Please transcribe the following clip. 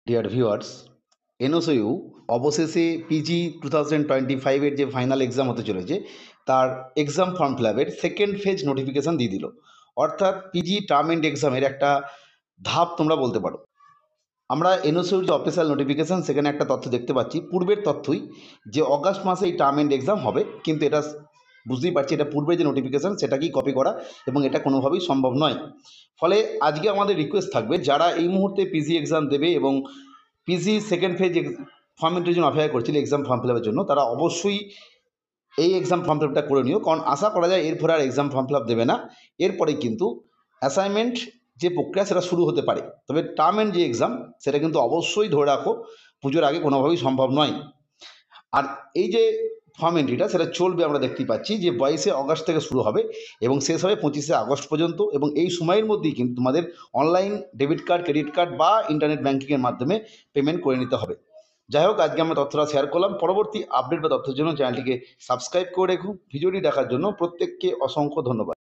Dear viewers, NSU অবশেষে PG 2025-এর যে final exam হতে চলেছে তার এক্সাম ফর্ম ফিল আপের সেকেন্ড ফেজ নোটিফিকেশান দিয়ে দিল। অর্থাৎ পিজি টার্ম এন্ড এক্সামের একটা ধাপ তোমরা বলতে পারো। আমরা এনএসইউর যে অফিসিয়াল নোটিফিকেশান সেখানে একটা তথ্য দেখতে পাচ্ছি, পূর্বের তথ্যই যে অগাস্ট মাসে এই টার্ম এন্ড এক্সাম হবে, কিন্তু এটা বুঝতেই পারছি এটা পূর্বের যে নোটিফিকেশান সেটাকেই কপি করা এবং এটা কোনোভাবেই সম্ভব নয়। ফলে আজকে আমাদের রিকোয়েস্ট থাকবে যারা এই মুহূর্তে পিজি এক্সাম দেবে এবং পিজি সেকেন্ড ফেজ ফর্মেটের জন্য অপেক্ষা করছিল এক্সাম ফর্ম ফিল আপের জন্য, তারা অবশ্যই এই এক্সাম ফর্ম ফিল আপটা করে নিও, কারণ আশা করা যায় এরপরে আর এক্সাম ফর্ম ফিল আপ দেবে না। এরপরে কিন্তু অ্যাসাইনমেন্ট যে প্রক্রিয়া সেটা শুরু হতে পারে, তবে টার্ম এন্ড যে এক্সাম সেটা কিন্তু অবশ্যই ধরে রাখো পুজোর আগে কোনোভাবেই সম্ভব নয়। আর এই যে ফর্ম এন্ট্রিটা সেটা চলবে, আমরা দেখতেই পাচ্ছি যে 22শে অগাস্ট থেকে শুরু হবে এবং শেষ হবে 25শে আগস্ট পর্যন্ত, এবং এই সময়ের মধ্যেই কিন্তু তোমাদের online debit card, credit card বা ইন্টারনেট ব্যাঙ্কিংয়ের মাধ্যমে পেমেন্ট করে নিতে হবে। যাই হোক, আজকে আমরা তথ্যটা শেয়ার করলাম। পরবর্তী আপডেট বা তথ্যের জন্য চ্যানেলটিকে সাবস্ক্রাইব করে রেখো। ভিডিওটি দেখার জন্য প্রত্যেককে অসংখ্য ধন্যবাদ।